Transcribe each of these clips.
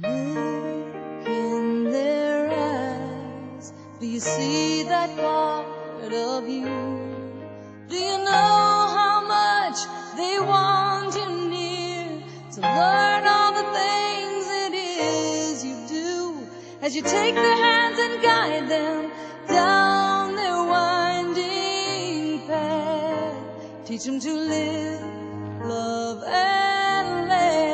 Look in their eyes. Do you see that part of you? Do you know how much they want you near to learn all the things it is you do as you take their hands and guide them down their winding path? Teach them to live, love, and laugh.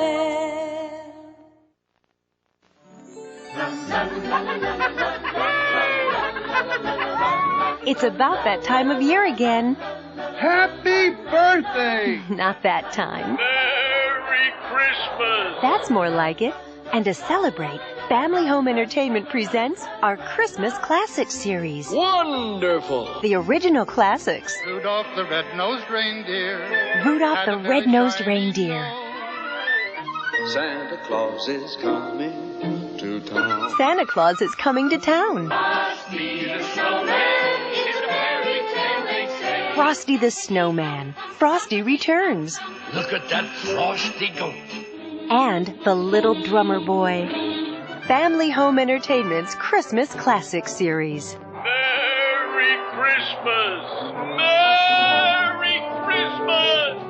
It's about that time of year again. Happy birthday! Not that time. Merry Christmas! That's more like it. And to celebrate, Family Home Entertainment presents our Christmas Classics series. Wonderful! The original classics. Rudolph the red-nosed reindeer. Rudolph the red-nosed reindeer. Santa Claus is coming to town. Santa Claus is coming to town. Frosty the snowman is a fairy tale, they say. Frosty the Snowman. Frosty returns. Look at that Frosty go. And the Little Drummer Boy. Family Home Entertainment's Christmas Classics series. Merry Christmas! Merry Christmas!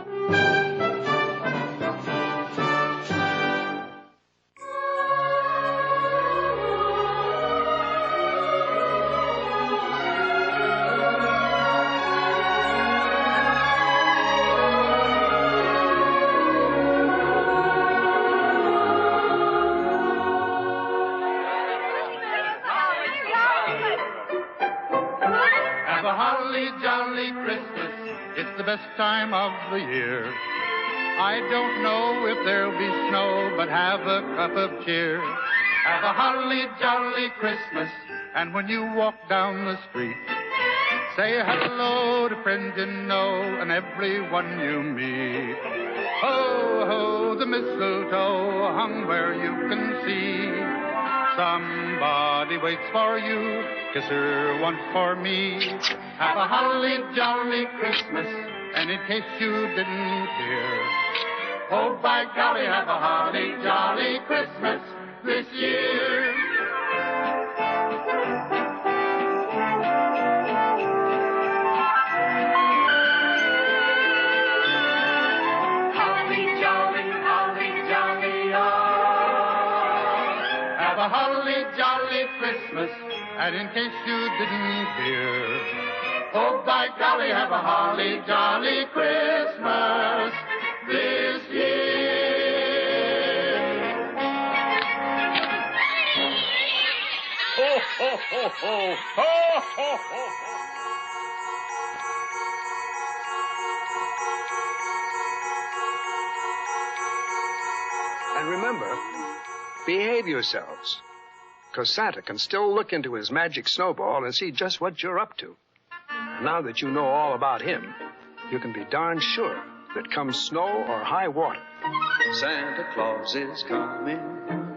Have a holly jolly Christmas. It's the best time of the year. I don't know if there'll be snow, but have a cup of cheer. Have a holly jolly Christmas. And when you walk down the street, say hello to friends you know and everyone you meet. Ho, ho, the mistletoe hung where you can see. Somebody waits for you, kiss her once for me. Have a holly jolly Christmas, and in case you didn't hear, oh by golly, have a holly jolly Christmas this year. Holly jolly, oh. Have a holly jolly Christmas, and in case you didn't hear, oh by golly, have a holly jolly Christmas this year. Ho, ho, ho, ho! Ho, ho, ho, ho! And remember, behave yourselves, because Santa can still look into his magic snowball and see just what you're up to. Now that you know all about him, you can be darn sure that come snow or high water, Santa Claus is coming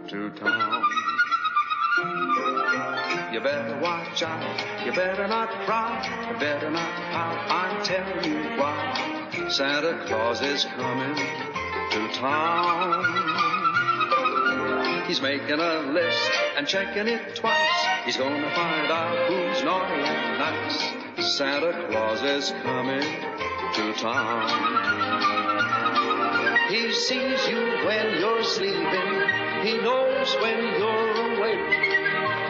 to town. You better watch out, you better not cry, you better not pout, I'm telling you why. Santa Claus is coming to town. He's making a list and checking it twice. He's gonna find out who's naughty and nice. Santa Claus is coming to town. He sees you when you're sleeping. He knows when you're awake.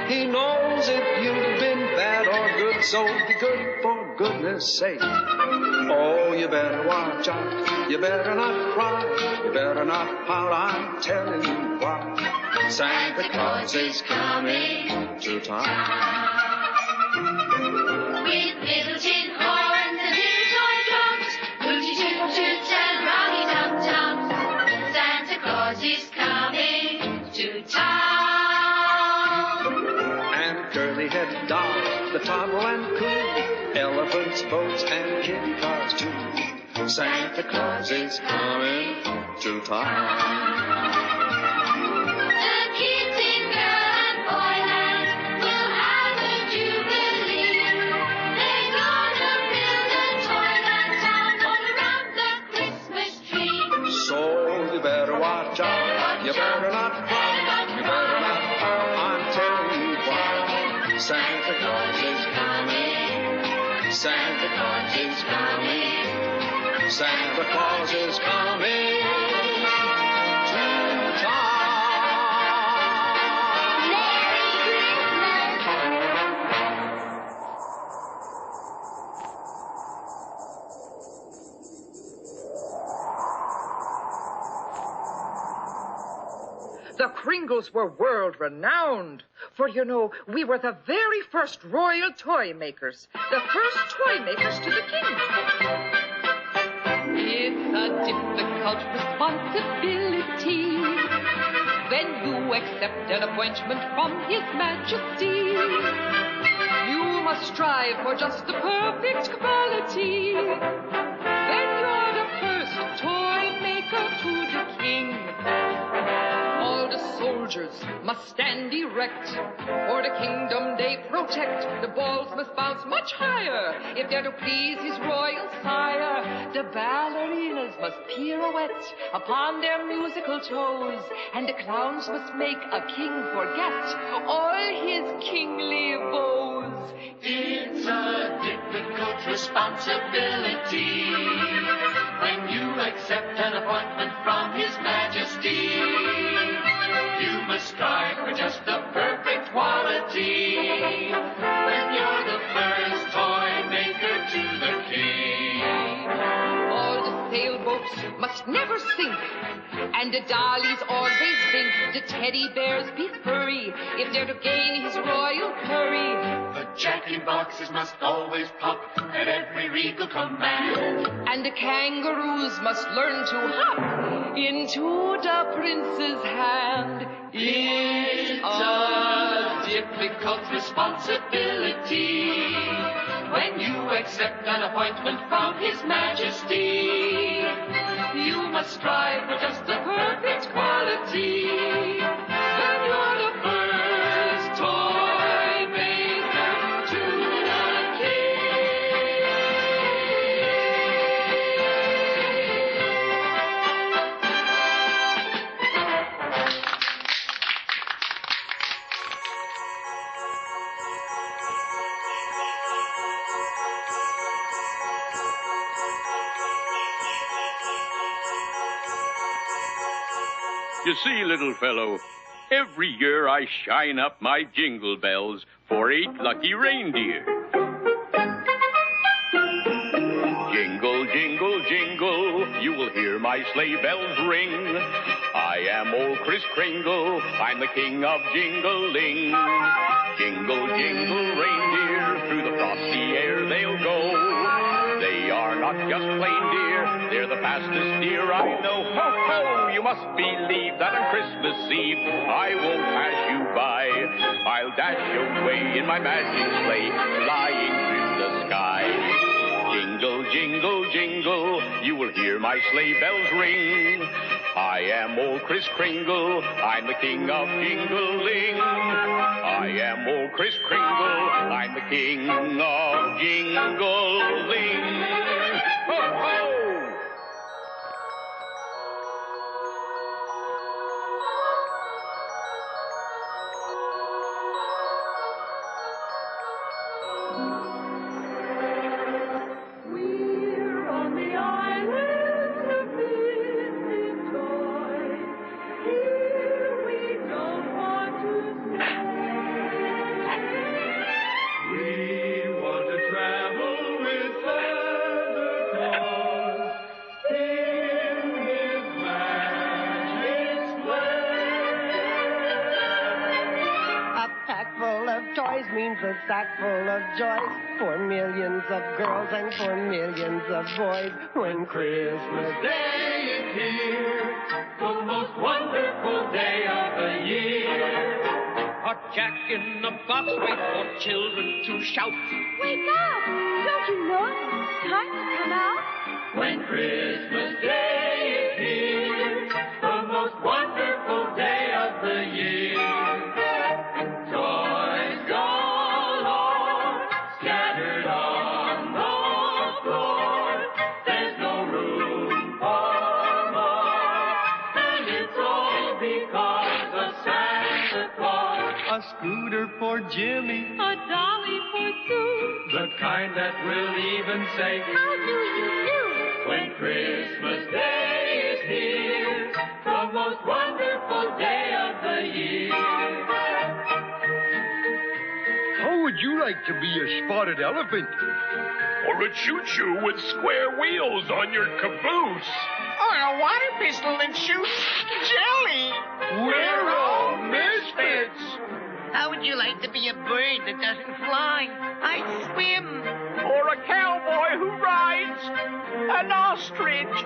He knows if you've been bad or good, so be good for goodness sake. Oh, you better watch out. You better not cry. You better not pout. I'm telling you why. Santa Claus is coming to town. With little tin horns and little toy drums, hooty toot toots and rowdy tum tums, Santa Claus is coming to town. and curly-headed doll, the tombow and cool, elephants, boats, and kitty cars too. Santa Claus is coming to town. The kids in girl and boyland will have a jubilee. They're gonna build a toyland town all around the Christmas tree. So you better watch out. You better not cry. You Santa Claus is coming. Santa Claus is coming. Santa Claus is coming to town. The Kringles were world-renowned, for, you know, we were the very first royal toy makers, the first toy makers to the king. It's a difficult responsibility when you accept an appointment from His Majesty. You must strive for just the perfect quality. Then you're the first toy maker to the king. All the soldiers must stand erect, for the kingdom they protect. The balls must bounce much higher if they're to please his royal sire. The ballerinas must pirouette upon their musical toes, and the clowns must make a king forget all his kingly woes. It's a difficult responsibility when you accept an appointment from His Majesty. You must strive for just the perfect quality when you're the first toy maker to the king. All the sailboats must never sink, and the dollies always think. The teddy bears be furry if they're to gain his royal curry. The jack-in-boxes must always pop at every regal command. And the kangaroos must learn to hop into the prince's hand. It's a difficult responsibility when you accept an appointment from His Majesty. You must strive for just the perfect quality. Then you're the first toy maker to the king. You see, little fellow, every year I shine up my jingle bells for 8 lucky reindeer. Jingle, jingle, jingle, you will hear my sleigh bells ring. I am old Kris Kringle, I'm the king of jingling. Jingle, jingle, reindeer, through the frosty air they'll go. They are not just plain deer, they're the fastest deer I know. Ho, ho, you must believe that on Christmas Eve I won't pass you by. I'll dash away in my magic sleigh, flying through the sky. Jingle, jingle, jingle, you will hear my sleigh bells ring. I am old Kris Kringle, I'm the king of jingling. I am old Kris Kringle, I'm the king of jingling. Ho, ho! Means a sack full of joy for millions of girls and for millions of boys. When Christmas Day is here, the most wonderful day of the year. A Jack in the Box waits for children to shout. Wake up! Don't you know it's time to come out? When Christmas Day is here, the most wonderful day of the year. Toys galore, scattered on the floor. There's no room for more, and it's all because of Santa Claus. A scooter for Jimmy, a dolly for Sue, the kind that will even say, how do you do? When Christmas Day is here, the most wonderful day of the year. How would you like to be a spotted elephant? Or a choo-choo with square wheels on your caboose. Or a water pistol that shoots jelly. We're all misfits. How would you like to be a bird that doesn't fly? I swim. Or a cowboy who rides an ostrich.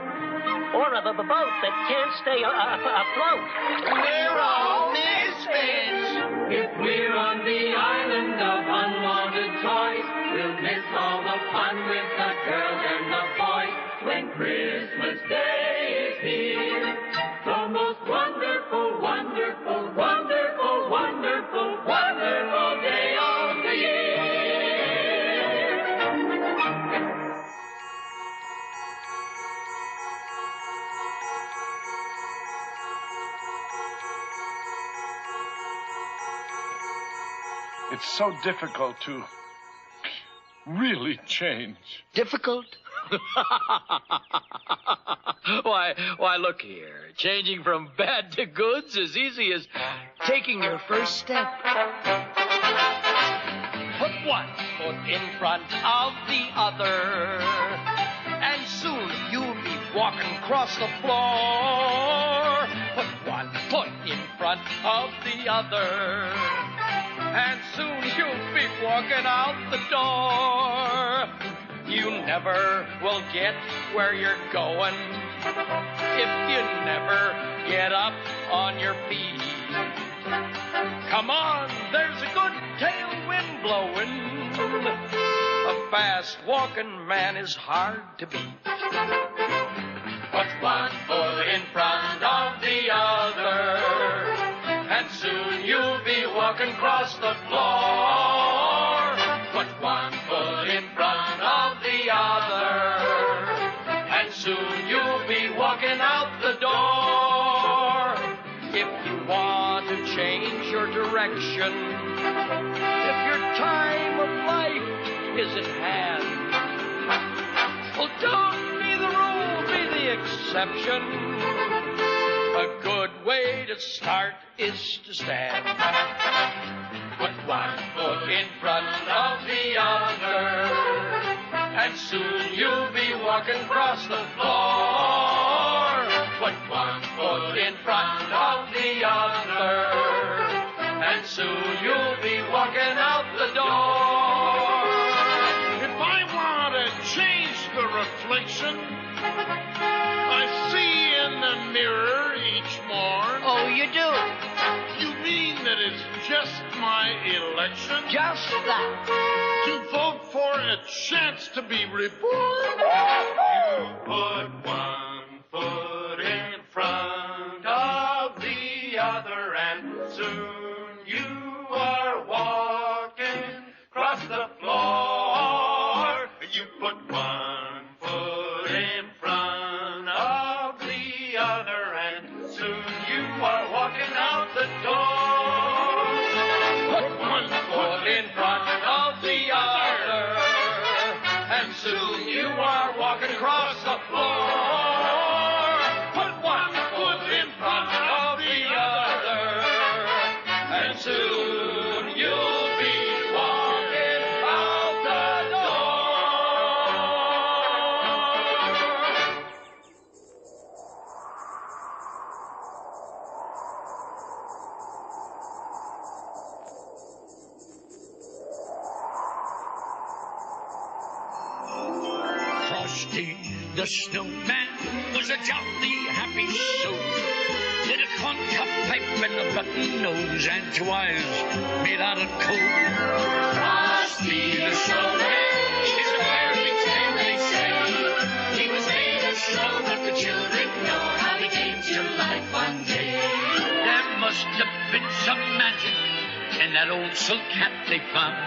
Or a boat that can't stay afloat. We're all misfits. If we're on the island of unwanted toys, we'll miss all the fun with the girls and the boys. When Christmas Day is here, the most wonderful, wonderful, wonderful, wonderful, wonderful day of the year. It's so difficult to really change. Difficult? Why, look here. Changing from bad to good's as easy as taking your first step. Put one foot in front of the other, and soon you'll be walking across the floor. Put one foot in front of the other, and soon you'll be walking out the door. You never will get where you're going if you never get up on your feet. Come on, there's a good tailwind blowing. A fast-walking man is hard to beat. Put one foot in front of the other, and soon you'll be walking across the floor. Put one foot in front of the other, and soon you'll be walking out the door. If you want to change your direction, if your time of life is at hand, well, don't be the rule, be the exception. A good way to start is to stand. Put one foot in front of the other, and soon you'll be walking across the floor. Put one foot in front of the other, and soon you'll be walking out the door. If I want to change the reflection I see in the mirror each morn. Oh, you do? You mean that it's just my election? Just that. To vote for a chance to be reborn? You put one foot in front of the other, and soon you are walking across the floor. You put one foot in front of the other, and soon you are walking out the door. Put one foot in front of the other, and soon you are walking across the floor. Put one foot in front of the other, and soon you'll be walking out the door. Frosty the snowman was a jolly happy soul, with a corncob pipe and a button nose and 2 eyes made out of coal. Frosty the snowman is a fairy tale, they say. He was made of snow, but the children know how he came to life one day. There must have been some magic in that old silk hat they found.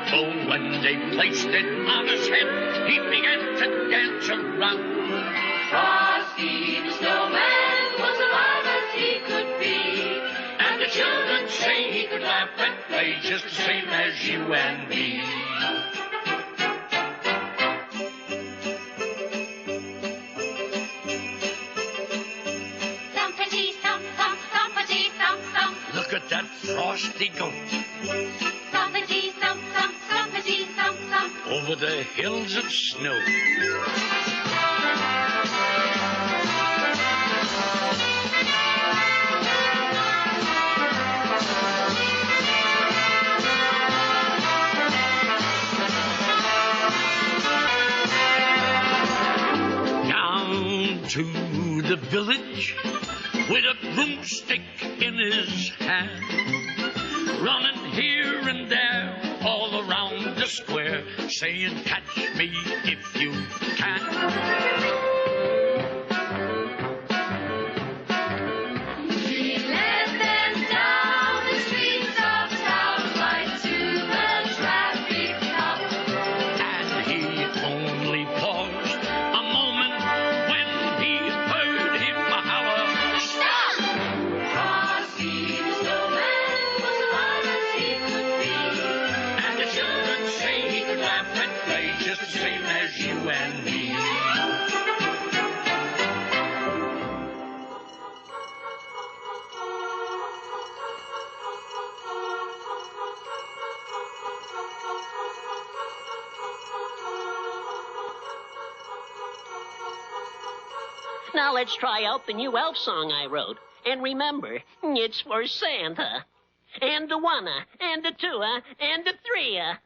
For when they placed it on his head, he began to dance around. Frosty the snowman was alive as he could be, and the children say he could laugh and play just the same as you and me. Thumpity thump thump, thumpity thump thump. Look at that frosty goat Thumpity thump thump, thumpity thump thump. over the hills of snow. To the village with a broomstick in his hand, running here and there all around the square, saying, catch me if you can. He led them down the streets of town right to the traffic cop. And he only paused a moment when he heard him holler, Stop! Frosty the snowman was alive as he could be. and the children say he could laugh and play just the same as you and me. Now let's try out the new elf song I wrote. And remember, it's for Santa. And the one-a, and the two-a, and the three-a.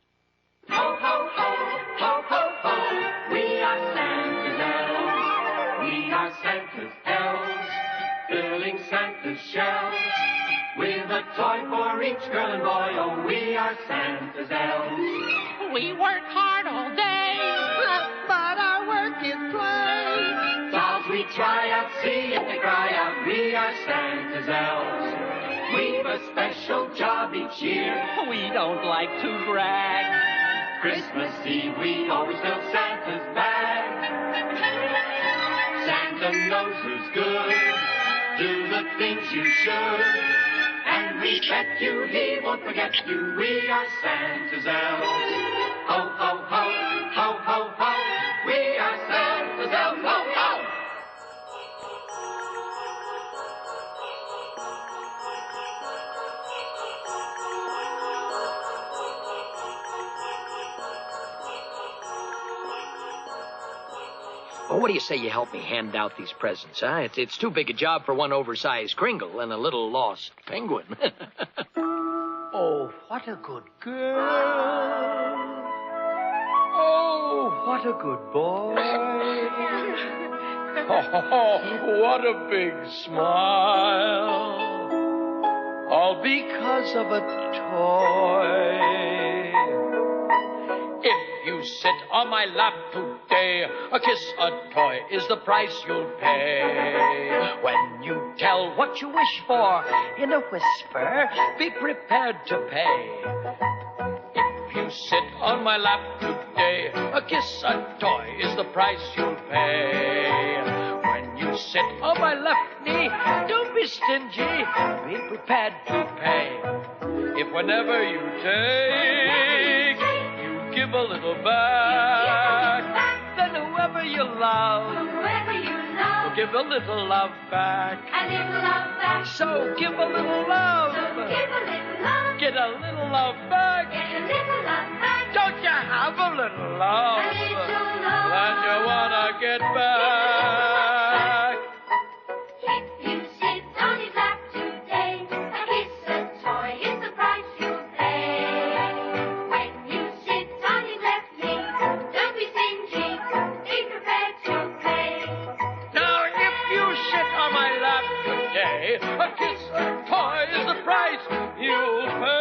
Ho, ho, ho, ho, ho, ho, we are Santa's elves. We are Santa's elves, filling Santa's shelves with a toy for each girl and boy. Oh, we are Santa's elves. We work hard all day, but our work is play. Dolls we try out, see if they cry out. We are Santa's elves. We've a special job each year. We don't like to brag. Christmas Eve, we always fill Santa's bag. Santa knows who's good. Do the things you should. And we bet you he won't forget you. We are Santa's elves. Ho, ho, ho, ho, ho, ho. We are Santa's elves. Ho, ho. Well, what do you say you help me hand out these presents, huh? It's too big a job for one oversized Kringle and a little lost penguin. Oh, what a good girl. Oh, what a good boy. Oh, what a big smile. All because of a toy. If you sit on my lap today, a kiss, a toy is the price you'll pay. When you tell what you wish for in a whisper, be prepared to pay. If you sit on my lap today, a kiss, a toy is the price you'll pay. When you sit on my left knee, don't be stingy, be prepared to pay. If whenever you take, give a little back, then whoever you love, will give a little love back. So give a little love, get a little love back. Don't you have a little love that you wanna get back? If you sit on his lap today, a kiss, a toy is the price you'll pay. When you sit on his left knee, don't be stingy, be prepared to pay. Now if you sit on my lap today, a kiss, a toy is the price you'll pay.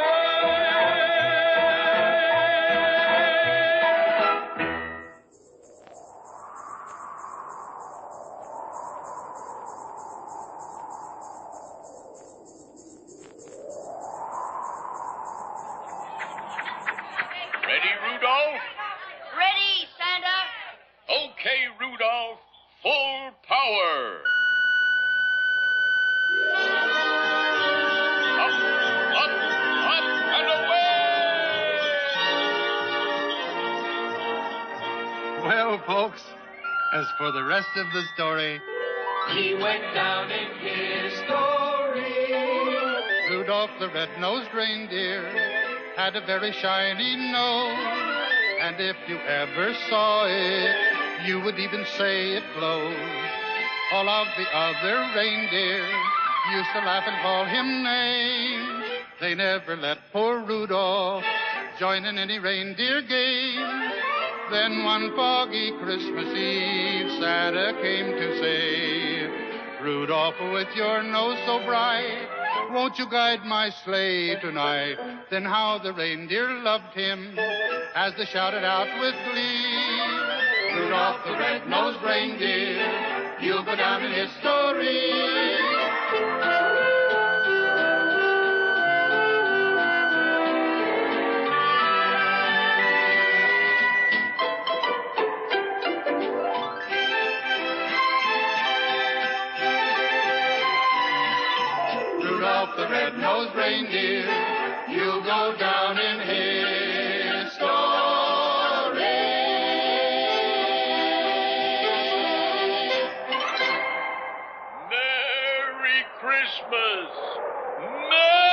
Ready, Rudolph? Ready, Santa? Okay, Rudolph. Full power. Up, up, up, and away. Well, folks, as for the rest of the story, He went down in history. Rudolph the red-nosed reindeer had a very shiny nose, and if you ever saw it, you would even say it glows. All of the other reindeer used to laugh and call him names. They never let poor Rudolph join in any reindeer games. Then one foggy Christmas Eve, Santa came to say, Rudolph, with your nose so bright, won't you guide my sleigh tonight? Then how the reindeer loved him as they shouted out with glee, Rudolph the red-nosed reindeer, you'll go down in history. Rudolph the red-nosed reindeer, you'll go down in history. Merry Christmas! Merry